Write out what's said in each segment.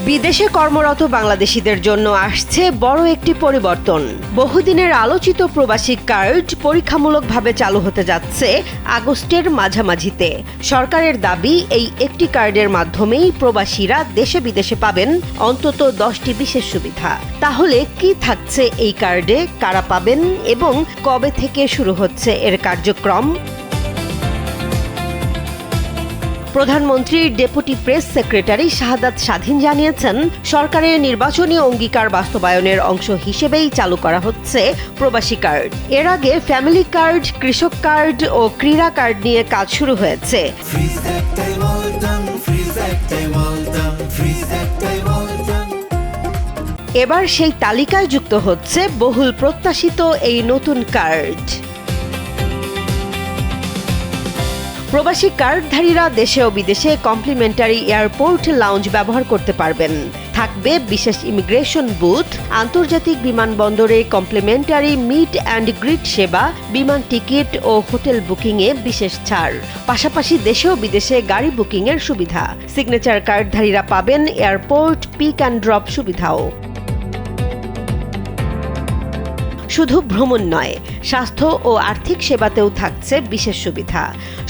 বিদেশে কর্মরত বাংলাদেশিদের জন্য আসছে বড় একটি পরিবর্তন। বহুদিনের আলোচিত প্রবাসী কার্ড পরীক্ষামূলকভাবে চালু হতে যাচ্ছে আগস্টের মাঝামাঝিতে। সরকারের দাবি, এই একটি কার্ডের মাধ্যমেই প্রবাসীরা দেশে বিদেশে পাবেন অন্তত 10টি বিশেষ সুবিধা। তাহলে কি থাকছে এই কার্ডে, কারা পাবেন এবং কবে থেকে শুরু হচ্ছে এর কার্যক্রম? প্রধানমন্ত্রীর ডেপুটি প্রেস সেক্রেটারি শাহাদাত স্বাধীন জানিয়েছেন, সরকারের নির্বাচনী অঙ্গীকার বাস্তবায়নের অংশ হিসেবেই চালু করা হচ্ছে প্রবাসী কার্ড। এর আগে ফ্যামিলি কার্ড, কৃষক কার্ড ও ক্রীড়া কার্ড নিয়ে কাজ শুরু হয়েছে। এবার সেই তালিকায় যুক্ত হচ্ছে বহুল প্রত্যাশিত এই নতুন কার্ড। প্রবাসী কার্ডধারীরা দেশে ও বিদেশে কমপ্লিমেন্টারি এয়ারপোর্ট লাউঞ্জ ব্যবহার করতে পারবেন। থাকবে বিশেষ ইমিগ্রেশন বুথ, আন্তর্জাতিক বিমানবন্দরে কমপ্লিমেন্টারি মিট অ্যান্ড গ্রিট সেবা, বিমান টিকিট ও হোটেল বুকিংয়ে বিশেষ ছাড়। পাশাপাশি দেশে ও বিদেশে গাড়ি বুকিংয়ের সুবিধা। সিগনেচার কার্ডধারীরা পাবেন এয়ারপোর্ট পিক অ্যান্ড ড্রপ সুবিধাও। শুধু ভ্রমণ নয়, স্বাস্থ্য ও আর্থিক সেবাতেও থাকছে বিশেষ সুবিধা।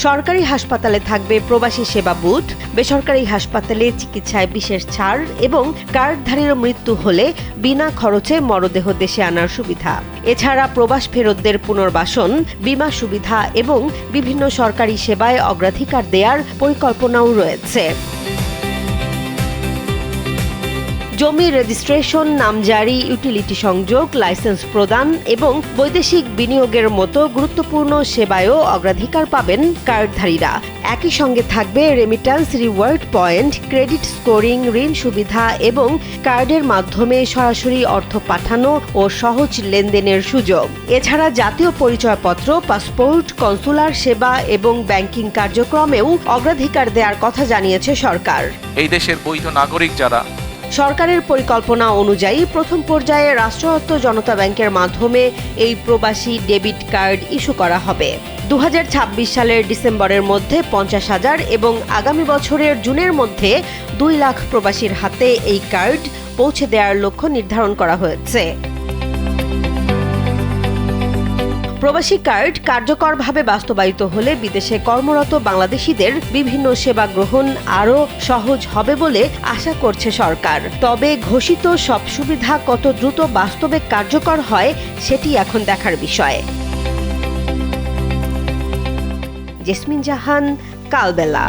সরকারি হাসপাতালে থাকবে প্রবাসী সেবা বুথ, বেসরকারি হাসপাতালে চিকিৎসায় বিশেষ ছাড় এবং কার্ডধারীর মৃত্যু হলে বিনা খরচে মরদেহ দেশে আনার সুবিধা। এছাড়া প্রবাস ফেরতদের পুনর্বাসন, বীমা সুবিধা এবং বিভিন্ন সরকারি সেবায় অগ্রাধিকার দেওয়ার পরিকল্পনাও রয়েছে। জমি রেজিস্ট্রেশন, নামজারি, ইউটিলিটি সংযোগ, লাইসেন্স প্রদান এবং বৈদেশিক বিনিয়োগের মতো গুরুত্বপূর্ণ সেবায়ও অগ্রাধিকার পাবেন কার্ডধারীরা। একই সঙ্গে থাকবে remittance reward point, credit scoring, ঋণ সুবিধা এবং কার্ডের মাধ্যমে সরাসরি অর্থ পাঠানো ও সহজ লেনদেনের সুযোগ। এছাড়া জাতীয় পরিচয়পত্র, পাসপোর্ট, কনসুলার সেবা এবং ব্যাংকিং কার্যক্রমেও অগ্রাধিকার দেওয়ার কথা জানিয়েছে সরকার। এই দেশের বৈধ নাগরিক যারা, সরকারের পরিকল্পনা অনুযায়ী প্রথম পর্যায়ে রাষ্ট্রায়ত্ত জনতা ব্যাংকের মাধ্যমে এই প্রবাসী ডেবিট কার্ড ইস্যু করা হবে। 2026 সালের ডিসেম্বরের মধ্যে 50,000 এবং আগামী বছরের জুনের মধ্যে 2 লাখ প্রবাসীর হাতে এই কার্ড পৌঁছে দেওয়ার লক্ষ্য নির্ধারণ করা হয়েছে। প্রবাসী কার্ড কার্যকরভাবে বাস্তবায়িত হলে বিদেশে কর্মরত বাংলাদেশিদের বিভিন্ন সেবা গ্রহণ আরও সহজ হবে বলে আশা করছে সরকার। তবে ঘোষিত সব সুবিধা কত দ্রুত বাস্তবে কার্যকর হয় সেটি এখন দেখার বিষয়। জেসমিন জাহান, কালবেলা।